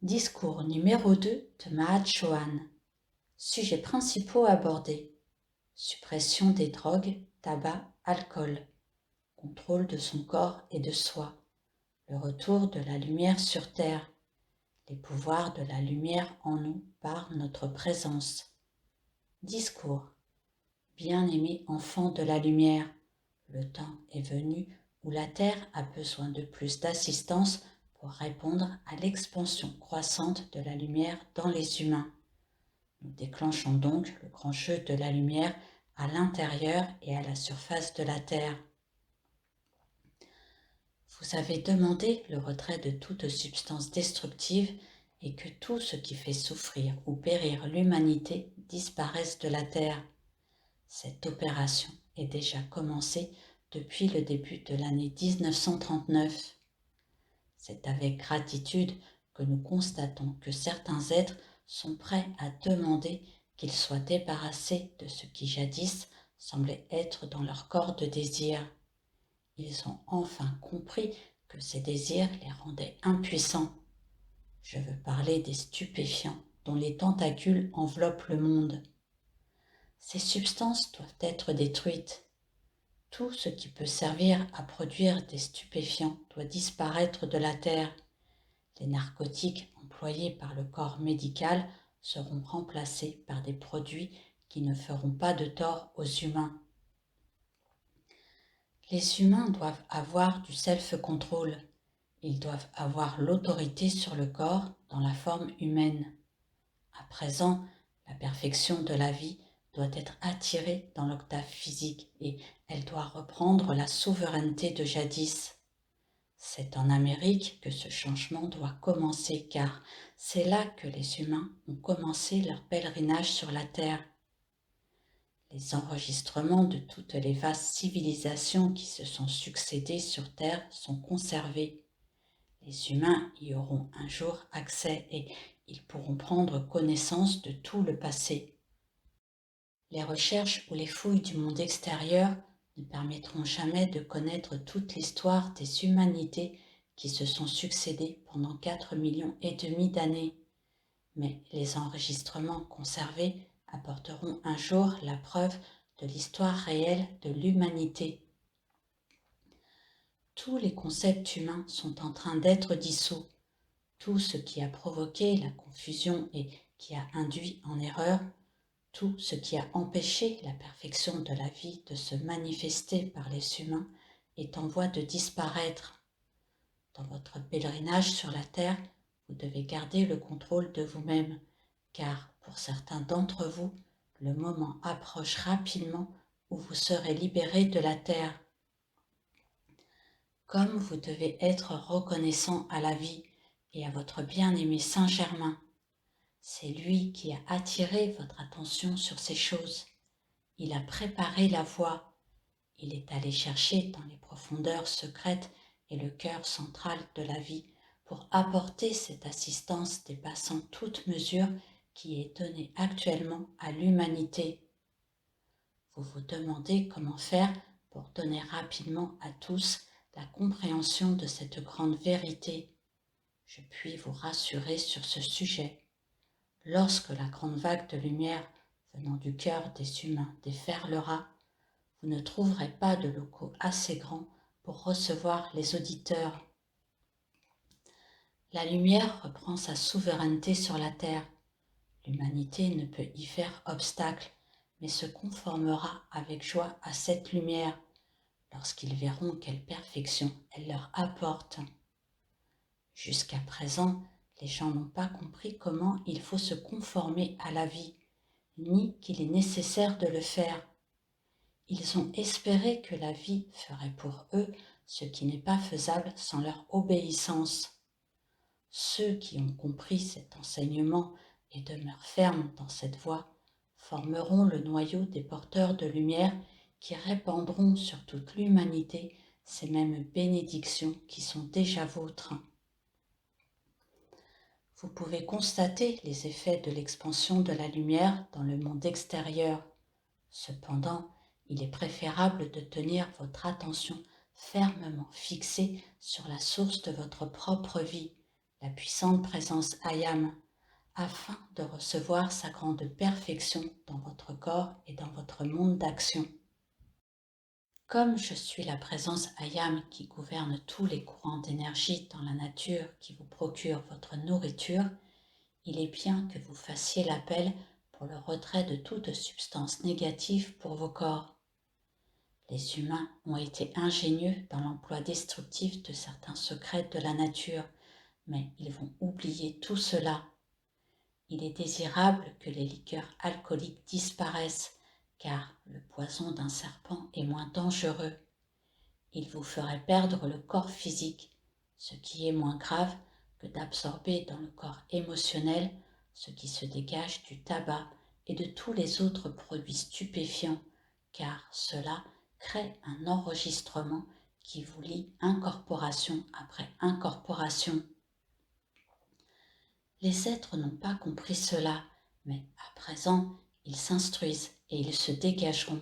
Discours numéro 2 de Mahat Chohan. Sujets principaux abordés. Suppression des drogues, tabac, alcool. Contrôle de son corps et de soi. Le retour de la lumière sur Terre. Les pouvoirs de la lumière en nous par notre présence. Discours. Bien-aimés enfants de la lumière, le temps est venu où la Terre a besoin de plus d'assistance pour répondre à l'expansion croissante de la lumière dans les humains. Nous déclenchons donc le grand jeu de la lumière à l'intérieur et à la surface de la Terre. Vous avez demandé le retrait de toute substance destructive et que tout ce qui fait souffrir ou périr l'humanité disparaisse de la Terre. Cette opération est déjà commencée depuis le début de l'année 1939. C'est avec gratitude que nous constatons que certains êtres sont prêts à demander qu'ils soient débarrassés de ce qui jadis semblait être dans leur corps de désir. Ils ont enfin compris que ces désirs les rendaient impuissants. Je veux parler des stupéfiants dont les tentacules enveloppent le monde. Ces substances doivent être détruites. Tout ce qui peut servir à produire des stupéfiants doit disparaître de la Terre. Les narcotiques employés par le corps médical seront remplacés par des produits qui ne feront pas de tort aux humains. Les humains doivent avoir du self-control. Ils doivent avoir l'autorité sur le corps dans la forme humaine. À présent, la perfection de la vie doit être attirée dans l'octave physique et elle doit reprendre la souveraineté de jadis. C'est en Amérique que ce changement doit commencer car c'est là que les humains ont commencé leur pèlerinage sur la Terre. Les enregistrements de toutes les vastes civilisations qui se sont succédées sur Terre sont conservés. Les humains y auront un jour accès et ils pourront prendre connaissance de tout le passé. Les recherches ou les fouilles du monde extérieur ne permettront jamais de connaître toute l'histoire des humanités qui se sont succédées pendant 4,5 millions d'années. Mais les enregistrements conservés apporteront un jour la preuve de l'histoire réelle de l'humanité. Tous les concepts humains sont en train d'être dissous. Tout ce qui a provoqué la confusion et qui a induit en erreur, tout ce qui a empêché la perfection de la vie de se manifester par les humains est en voie de disparaître. Dans votre pèlerinage sur la Terre, vous devez garder le contrôle de vous-même, car pour certains d'entre vous, le moment approche rapidement où vous serez libérés de la Terre. Comme vous devez être reconnaissant à la vie et à votre bien-aimé Saint-Germain, c'est lui qui a attiré votre attention sur ces choses. Il a préparé la voie. Il est allé chercher dans les profondeurs secrètes et le cœur central de la vie pour apporter cette assistance dépassant toute mesure qui est donnée actuellement à l'humanité. Vous vous demandez comment faire pour donner rapidement à tous la compréhension de cette grande vérité. Je puis vous rassurer sur ce sujet. Lorsque la grande vague de lumière venant du cœur des humains déferlera, vous ne trouverez pas de locaux assez grands pour recevoir les auditeurs. La lumière reprend sa souveraineté sur la terre. L'humanité ne peut y faire obstacle, mais se conformera avec joie à cette lumière, lorsqu'ils verront quelle perfection elle leur apporte. Jusqu'à présent, les gens n'ont pas compris comment il faut se conformer à la vie, ni qu'il est nécessaire de le faire. Ils ont espéré que la vie ferait pour eux ce qui n'est pas faisable sans leur obéissance. Ceux qui ont compris cet enseignement et demeurent fermes dans cette voie formeront le noyau des porteurs de lumière qui répandront sur toute l'humanité ces mêmes bénédictions qui sont déjà vôtres. Vous pouvez constater les effets de l'expansion de la lumière dans le monde extérieur. Cependant, il est préférable de tenir votre attention fermement fixée sur la source de votre propre vie, la puissante présence Ayam, afin de recevoir sa grande perfection dans votre corps et dans votre monde d'action. Comme je suis la présence Ayam qui gouverne tous les courants d'énergie dans la nature qui vous procure votre nourriture, il est bien que vous fassiez l'appel pour le retrait de toute substance négative pour vos corps. Les humains ont été ingénieux dans l'emploi destructif de certains secrets de la nature, mais ils vont oublier tout cela. Il est désirable que les liqueurs alcooliques disparaissent, car le poison d'un serpent est moins dangereux. Il vous ferait perdre le corps physique, ce qui est moins grave que d'absorber dans le corps émotionnel ce qui se dégage du tabac et de tous les autres produits stupéfiants, car cela crée un enregistrement qui vous lie incorporation après incorporation. Les êtres n'ont pas compris cela, mais à présent, ils s'instruisent et ils se dégageront.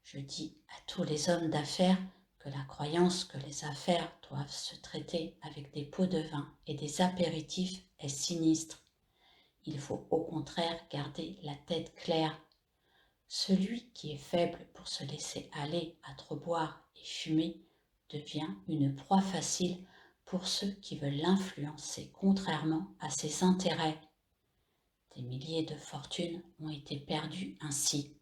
Je dis à tous les hommes d'affaires que la croyance que les affaires doivent se traiter avec des pots de vin et des apéritifs est sinistre. Il faut au contraire garder la tête claire. Celui qui est faible pour se laisser aller à trop boire et fumer devient une proie facile pour ceux qui veulent l'influencer contrairement à ses intérêts. Des milliers de fortunes ont été perdues ainsi.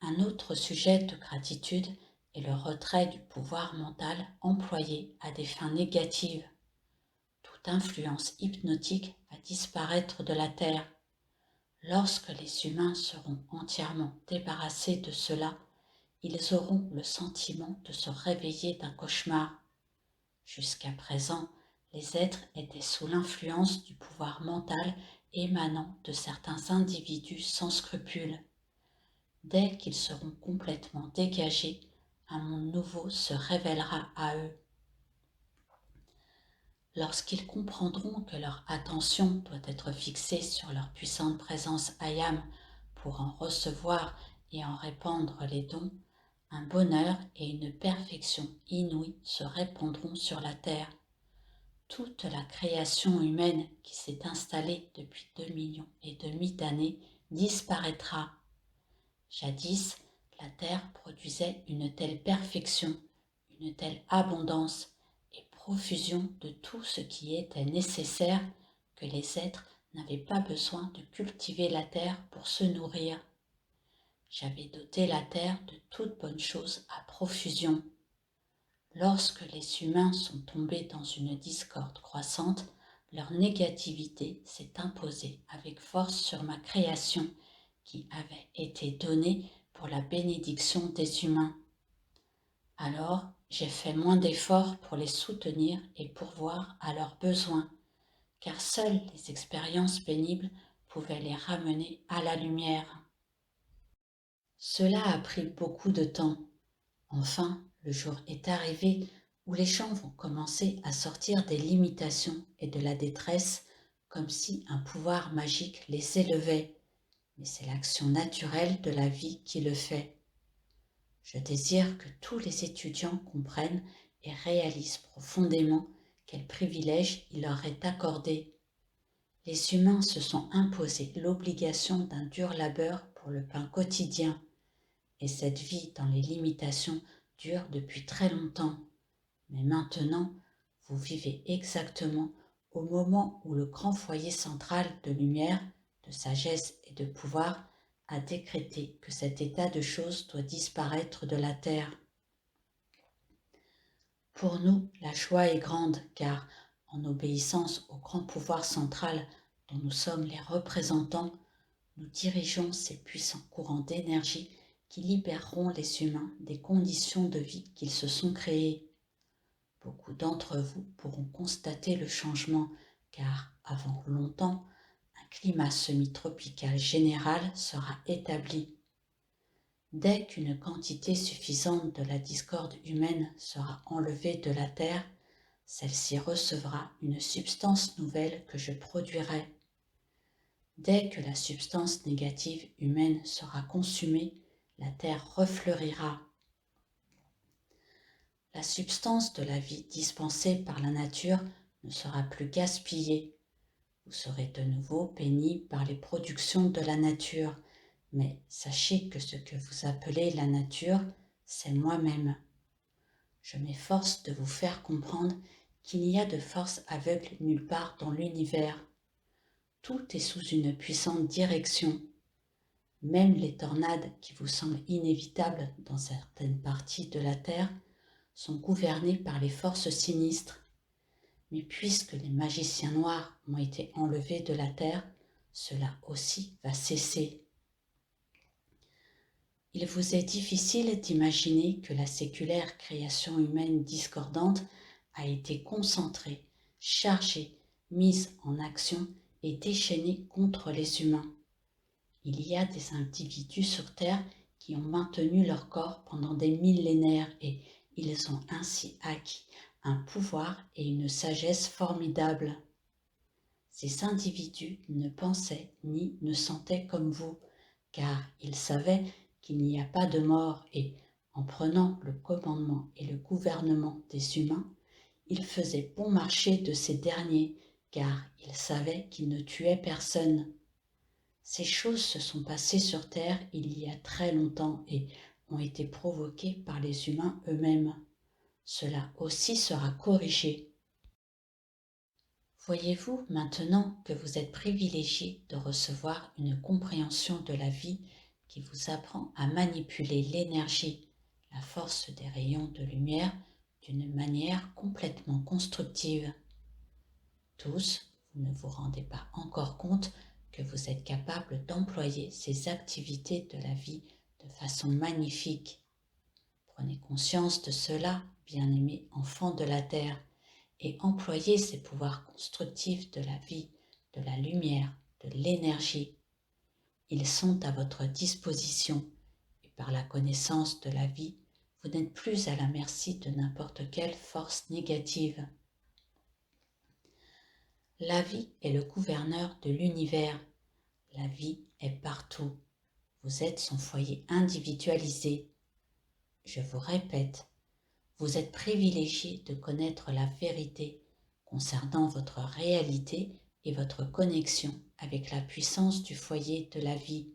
Un autre sujet de gratitude est le retrait du pouvoir mental employé à des fins négatives. Toute influence hypnotique va disparaître de la Terre. Lorsque les humains seront entièrement débarrassés de cela, ils auront le sentiment de se réveiller d'un cauchemar. Jusqu'à présent, les êtres étaient sous l'influence du pouvoir mental émanant de certains individus sans scrupules. Dès qu'ils seront complètement dégagés, un monde nouveau se révélera à eux. Lorsqu'ils comprendront que leur attention doit être fixée sur leur puissante présence Ayam pour en recevoir et en répandre les dons, un bonheur et une perfection inouïe se répandront sur la terre. Toute la création humaine qui s'est installée depuis 2,5 millions d'années disparaîtra. Jadis, la terre produisait une telle perfection, une telle abondance et profusion de tout ce qui était nécessaire que les êtres n'avaient pas besoin de cultiver la terre pour se nourrir. J'avais doté la terre de toutes bonnes choses à profusion. Lorsque les humains sont tombés dans une discorde croissante, leur négativité s'est imposée avec force sur ma création qui avait été donnée pour la bénédiction des humains. Alors, j'ai fait moins d'efforts pour les soutenir et pourvoir à leurs besoins, car seules les expériences pénibles pouvaient les ramener à la lumière. Cela a pris beaucoup de temps. Enfin, le jour est arrivé où les gens vont commencer à sortir des limitations et de la détresse comme si un pouvoir magique les élevait, mais c'est l'action naturelle de la vie qui le fait. Je désire que tous les étudiants comprennent et réalisent profondément quel privilège il leur est accordé. Les humains se sont imposés l'obligation d'un dur labeur pour le pain quotidien, et cette vie dans les limitations dure depuis très longtemps. Mais maintenant, vous vivez exactement au moment où le grand foyer central de lumière, de sagesse et de pouvoir a décrété que cet état de choses doit disparaître de la terre. Pour nous, la joie est grande car, en obéissance au grand pouvoir central dont nous sommes les représentants, nous dirigeons ces puissants courants d'énergie qui libéreront les humains des conditions de vie qu'ils se sont créées. Beaucoup d'entre vous pourront constater le changement car, avant longtemps, un climat semi-tropical général sera établi. Dès qu'une quantité suffisante de la discorde humaine sera enlevée de la Terre, celle-ci recevra une substance nouvelle que je produirai. Dès que la substance négative humaine sera consumée, la Terre refleurira. La substance de la vie dispensée par la nature ne sera plus gaspillé. Vous serez de nouveau béni par les productions de la nature, mais sachez que ce que vous appelez la nature, c'est moi-même. Je m'efforce de vous faire comprendre qu'il n'y a de force aveugle nulle part dans l'univers. Tout est sous une puissante direction. Même les tornades qui vous semblent inévitables dans certaines parties de la Terre sont gouvernées par les forces sinistres. Mais puisque les magiciens noirs ont été enlevés de la Terre, cela aussi va cesser. Il vous est difficile d'imaginer que la séculaire création humaine discordante a été concentrée, chargée, mise en action et déchaînée contre les humains. Il y a des individus sur Terre qui ont maintenu leur corps pendant des millénaires et ils ont ainsi acquis un pouvoir et une sagesse formidables. Ces individus ne pensaient ni ne sentaient comme vous, car ils savaient qu'il n'y a pas de mort et, en prenant le commandement et le gouvernement des humains, ils faisaient bon marché de ces derniers, car ils savaient qu'ils ne tuaient personne. Ces choses se sont passées sur Terre il y a très longtemps et ont été provoquées par les humains eux-mêmes. Cela aussi sera corrigé. Voyez-vous maintenant que vous êtes privilégié de recevoir une compréhension de la vie qui vous apprend à manipuler l'énergie, la force des rayons de lumière d'une manière complètement constructive. Tous, vous ne vous rendez pas encore compte que vous êtes capable d'employer ces activités de la vie de façon magnifique. Prenez conscience de cela, bien-aimés enfants de la Terre, et employez ces pouvoirs constructifs de la vie, de la lumière, de l'énergie. Ils sont à votre disposition et par la connaissance de la vie, vous n'êtes plus à la merci de n'importe quelle force négative. La vie est le gouverneur de l'univers. La vie est partout. Vous êtes son foyer individualisé. Je vous répète, vous êtes privilégié de connaître la vérité concernant votre réalité et votre connexion avec la puissance du foyer de la vie,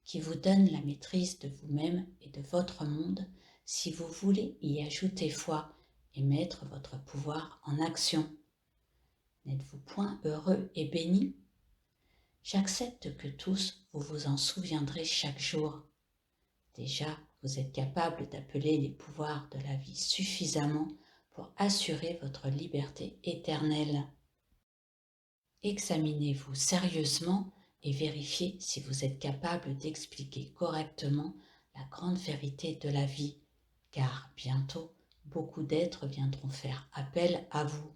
qui vous donne la maîtrise de vous-même et de votre monde si vous voulez y ajouter foi et mettre votre pouvoir en action. N'êtes-vous point heureux et béni? J'accepte que tous vous vous en souviendrez chaque jour. Déjà, vous êtes capable d'appeler les pouvoirs de la vie suffisamment pour assurer votre liberté éternelle. Examinez-vous sérieusement et vérifiez si vous êtes capable d'expliquer correctement la grande vérité de la vie, car bientôt, beaucoup d'êtres viendront faire appel à vous.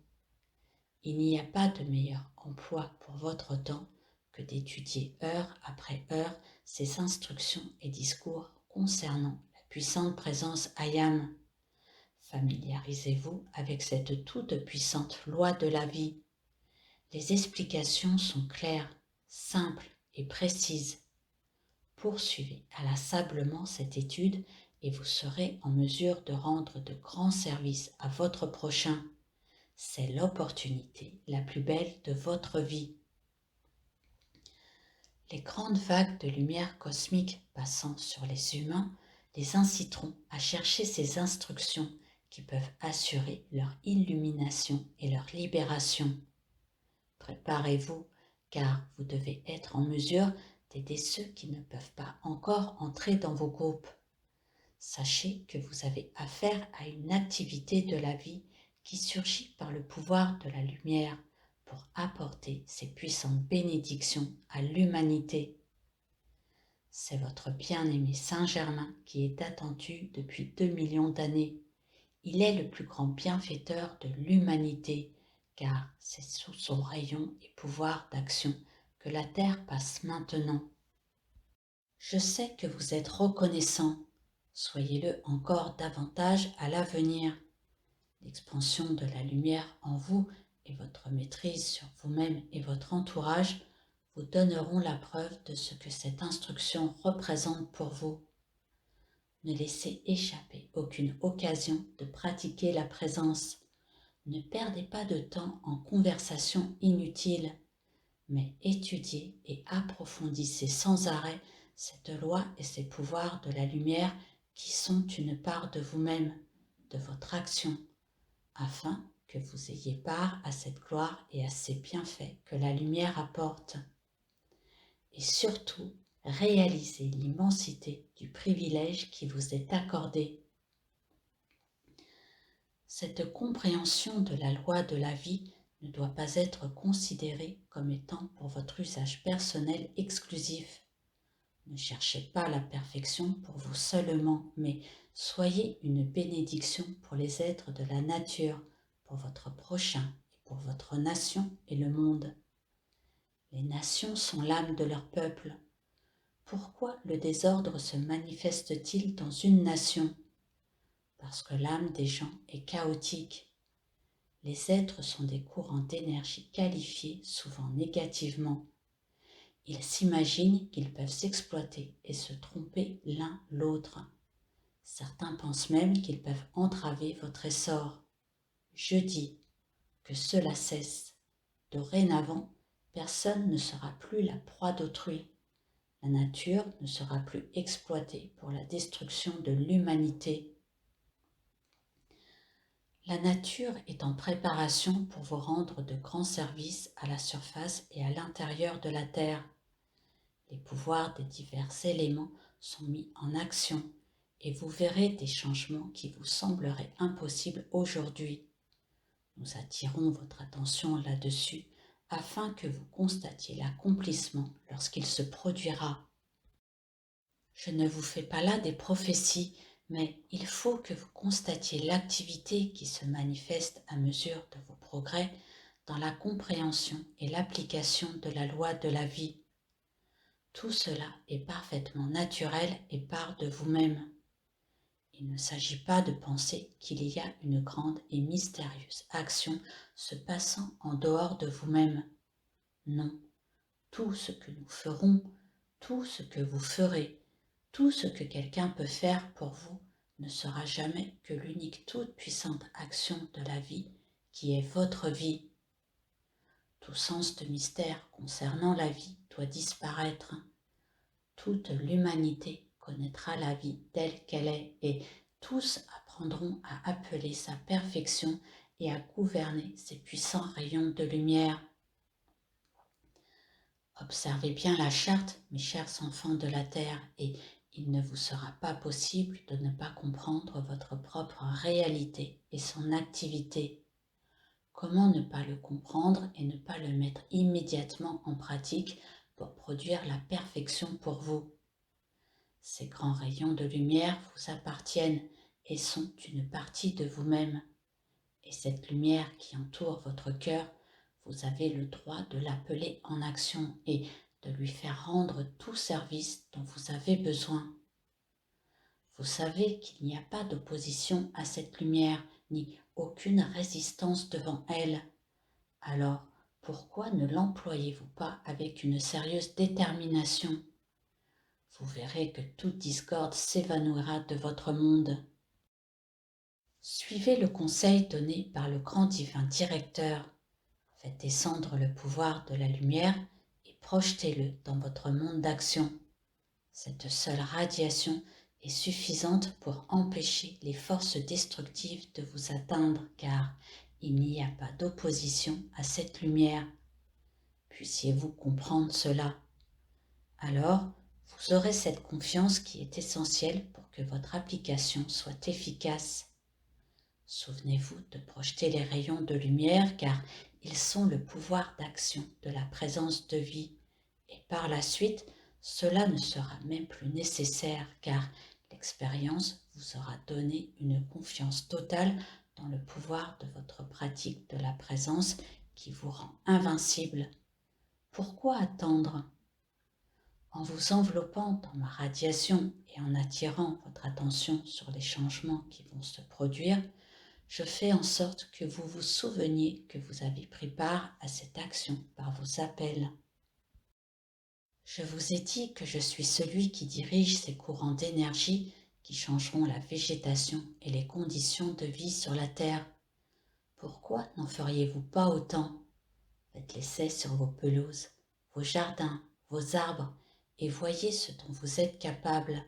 Il n'y a pas de meilleur emploi pour votre temps que d'étudier heure après heure ces instructions et discours concernant la puissante présence Ayam. Familiarisez-vous avec cette toute puissante loi de la vie. Les explications sont claires, simples et précises. Poursuivez inlassablement cette étude et vous serez en mesure de rendre de grands services à votre prochain. C'est l'opportunité la plus belle de votre vie. Les grandes vagues de lumière cosmique passant sur les humains les inciteront à chercher ces instructions qui peuvent assurer leur illumination et leur libération. Préparez-vous, car vous devez être en mesure d'aider ceux qui ne peuvent pas encore entrer dans vos groupes. Sachez que vous avez affaire à une activité de la vie qui surgit par le pouvoir de la lumière pour apporter ses puissantes bénédictions à l'humanité. C'est votre bien-aimé Saint-Germain qui est attendu depuis 2 millions d'années. Il est le plus grand bienfaiteur de l'humanité, car c'est sous son rayon et pouvoir d'action que la Terre passe maintenant. Je sais que vous êtes reconnaissant. Soyez-le encore davantage à l'avenir. L'expansion de la lumière en vous et votre maîtrise sur vous-même et votre entourage vous donneront la preuve de ce que cette instruction représente pour vous. Ne laissez échapper aucune occasion de pratiquer la présence. Ne perdez pas de temps en conversations inutiles, mais étudiez et approfondissez sans arrêt cette loi et ces pouvoirs de la lumière qui sont une part de vous-même, de votre action, afin que vous ayez part à cette gloire et à ces bienfaits que la lumière apporte. Et surtout, réalisez l'immensité du privilège qui vous est accordé. Cette compréhension de la loi de la vie ne doit pas être considérée comme étant pour votre usage personnel exclusif. Ne cherchez pas la perfection pour vous seulement, mais soyez une bénédiction pour les êtres de la nature, pour votre prochain et pour votre nation et le monde. Les nations sont l'âme de leur peuple. Pourquoi le désordre se manifeste-t-il dans une nation? Parce que l'âme des gens est chaotique. Les êtres sont des courants d'énergie qualifiés souvent négativement. Ils s'imaginent qu'ils peuvent s'exploiter et se tromper l'un l'autre. Certains pensent même qu'ils peuvent entraver votre essor. Je dis que cela cesse. Dorénavant, personne ne sera plus la proie d'autrui. La nature ne sera plus exploitée pour la destruction de l'humanité. La nature est en préparation pour vous rendre de grands services à la surface et à l'intérieur de la Terre. Les pouvoirs des divers éléments sont mis en action et vous verrez des changements qui vous sembleraient impossibles aujourd'hui. Nous attirons votre attention là-dessus afin que vous constatiez l'accomplissement lorsqu'il se produira. Je ne vous fais pas là des prophéties, mais il faut que vous constatiez l'activité qui se manifeste à mesure de vos progrès dans la compréhension et l'application de la loi de la vie. Tout cela est parfaitement naturel et part de vous-même. Il ne s'agit pas de penser qu'il y a une grande et mystérieuse action se passant en dehors de vous-même. Non, tout ce que nous ferons, tout ce que vous ferez, tout ce que quelqu'un peut faire pour vous ne sera jamais que l'unique toute-puissante action de la vie qui est votre vie. Tout sens de mystère concernant la vie doit disparaître. Toute l'humanité connaîtra la vie telle qu'elle est et tous apprendront à appeler sa perfection et à gouverner ces puissants rayons de lumière. Observez bien la charte, mes chers enfants de la terre, et il ne vous sera pas possible de ne pas comprendre votre propre réalité et son activité. Comment ne pas le comprendre et ne pas le mettre immédiatement en pratique pour produire la perfection pour vous? Ces grands rayons de lumière vous appartiennent et sont une partie de vous-même. Et cette lumière qui entoure votre cœur, vous avez le droit de l'appeler en action et de lui faire rendre tout service dont vous avez besoin. Vous savez qu'il n'y a pas d'opposition à cette lumière, ni aucune résistance devant elle. Alors, pourquoi ne l'employez-vous pas avec une sérieuse détermination? Vous verrez que toute discorde s'évanouira de votre monde. Suivez le conseil donné par le grand divin directeur. Faites descendre le pouvoir de la lumière et projetez-le dans votre monde d'action. Cette seule radiation est suffisante pour empêcher les forces destructives de vous atteindre car il n'y a pas d'opposition à cette lumière. Puissiez-vous comprendre cela. Alors, vous aurez cette confiance qui est essentielle pour que votre application soit efficace. Souvenez-vous de projeter les rayons de lumière car ils sont le pouvoir d'action de la présence de vie et par la suite, cela ne sera même plus nécessaire car l'expérience vous aura donné une confiance totale dans le pouvoir de votre pratique de la présence qui vous rend invincible. Pourquoi attendre? En vous enveloppant dans ma radiation et en attirant votre attention sur les changements qui vont se produire, je fais en sorte que vous vous souveniez que vous avez pris part à cette action par vos appels. Je vous ai dit que je suis celui qui dirige ces courants d'énergie qui changeront la végétation et les conditions de vie sur la Terre. Pourquoi n'en feriez-vous pas autant? Faites l'essai sur vos pelouses, vos jardins, vos arbres, et voyez ce dont vous êtes capable.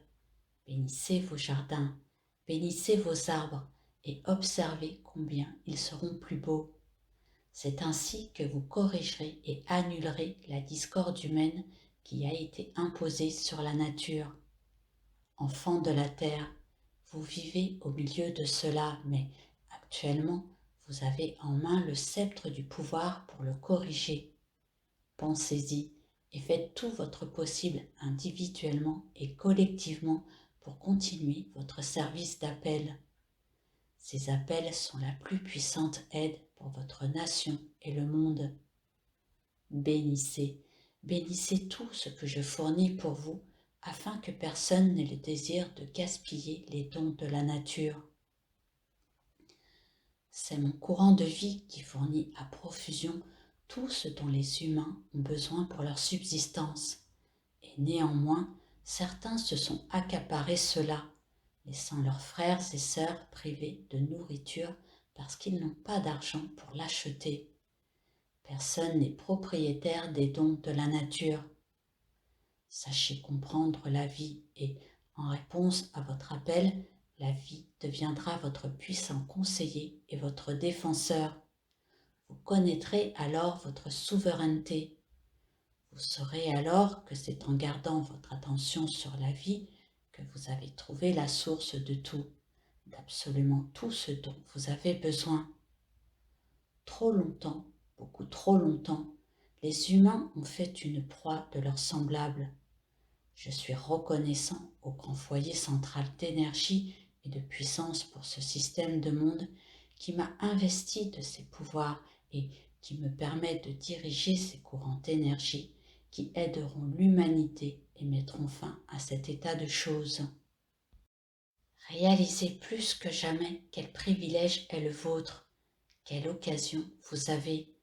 Bénissez vos jardins, bénissez vos arbres, et observez combien ils seront plus beaux. C'est ainsi que vous corrigerez et annulerez la discorde humaine qui a été imposée sur la nature. Enfants de la terre, vous vivez au milieu de cela, mais actuellement, vous avez en main le sceptre du pouvoir pour le corriger. Pensez-y et faites tout votre possible individuellement et collectivement pour continuer votre service d'appel. Ces appels sont la plus puissante aide pour votre nation et le monde. Bénissez, bénissez tout ce que je fournis pour vous, afin que personne n'ait le désir de gaspiller les dons de la nature. C'est mon courant de vie qui fournit à profusion tout ce dont les humains ont besoin pour leur subsistance. Et néanmoins, certains se sont accaparés cela, laissant leurs frères et sœurs privés de nourriture parce qu'ils n'ont pas d'argent pour l'acheter. Personne n'est propriétaire des dons de la nature. Sachez comprendre la vie et, en réponse à votre appel, la vie deviendra votre puissant conseiller et votre défenseur. Vous connaîtrez alors votre souveraineté. Vous saurez alors que c'est en gardant votre attention sur la vie que vous avez trouvé la source de tout, d'absolument tout ce dont vous avez besoin. Trop longtemps, beaucoup trop longtemps, les humains ont fait une proie de leurs semblables. Je suis reconnaissant au grand foyer central d'énergie et de puissance pour ce système de monde qui m'a investi de ses pouvoirs et qui me permet de diriger ces courants d'énergie qui aideront l'humanité et mettront fin à cet état de choses. Réalisez plus que jamais quel privilège est le vôtre, quelle occasion vous avez,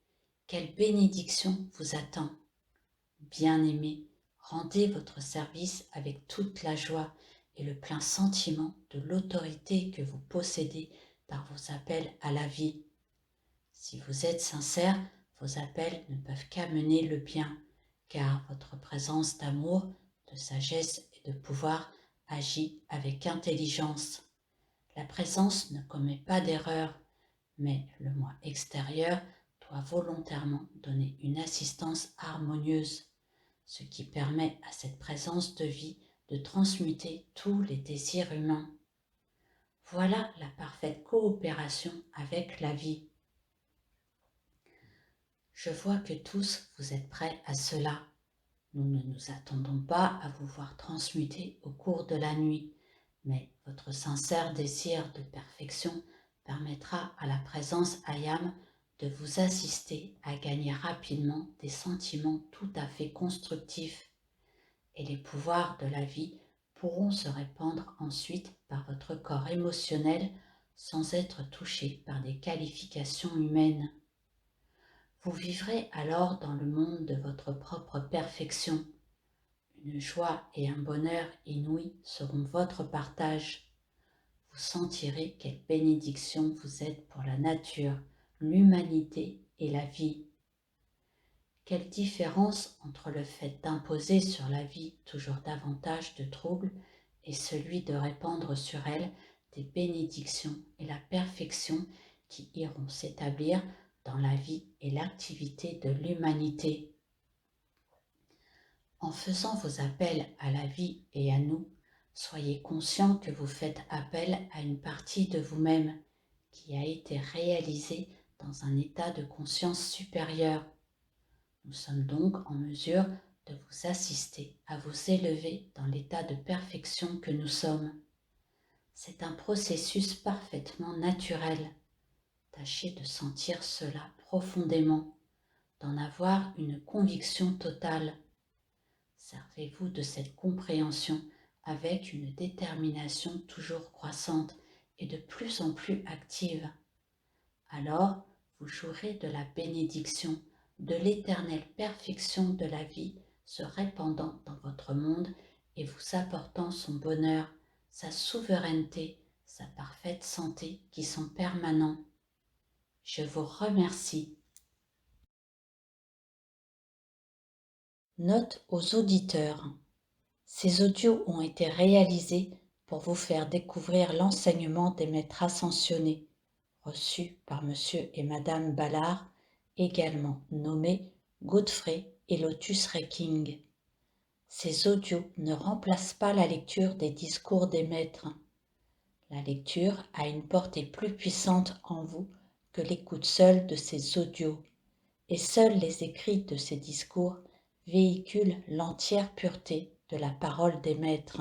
quelle bénédiction vous attend. Bien-aimés, rendez votre service avec toute la joie et le plein sentiment de l'autorité que vous possédez par vos appels à la vie. Si vous êtes sincère, vos appels ne peuvent qu'amener le bien, car votre présence d'amour, de sagesse et de pouvoir agit avec intelligence. La présence ne commet pas d'erreur, mais le moi extérieur doit volontairement donner une assistance harmonieuse, ce qui permet à cette présence de vie de transmuter tous les désirs humains. Voilà la parfaite coopération avec la vie. Je vois que tous vous êtes prêts à cela. Nous ne nous attendons pas à vous voir transmuter au cours de la nuit, mais votre sincère désir de perfection permettra à la présence Ayam de vous assister à gagner rapidement des sentiments tout à fait constructifs, et les pouvoirs de la vie pourront se répandre ensuite par votre corps émotionnel sans être touchés par des qualifications humaines. Vous vivrez alors dans le monde de votre propre perfection. Une joie et un bonheur inouïs seront votre partage. Vous sentirez quelle bénédiction vous êtes pour la nature, l'humanité et la vie. Quelle différence entre le fait d'imposer sur la vie toujours davantage de troubles et celui de répandre sur elle des bénédictions et la perfection qui iront s'établir dans la vie et l'activité de l'humanité. En faisant vos appels à la vie et à nous, soyez conscients que vous faites appel à une partie de vous-même qui a été réalisée dans un état de conscience supérieur. Nous sommes donc en mesure de vous assister à vous élever dans l'état de perfection que nous sommes. C'est un processus parfaitement naturel. Tâchez de sentir cela profondément, d'en avoir une conviction totale. Servez-vous de cette compréhension avec une détermination toujours croissante et de plus en plus active. Alors, vous jouirez de la bénédiction, de l'éternelle perfection de la vie se répandant dans votre monde et vous apportant son bonheur, sa souveraineté, sa parfaite santé qui sont permanents. Je vous remercie. Note aux auditeurs. Ces audios ont été réalisés pour vous faire découvrir l'enseignement des maîtres ascensionnés, reçus par Monsieur et Madame Ballard, également nommés Godfrey et Lotus Reking. Ces audios ne remplacent pas la lecture des discours des maîtres. La lecture a une portée plus puissante en vous que l'écoute seule de ces audios, et seuls les écrits de ces discours véhiculent l'entière pureté de la parole des maîtres.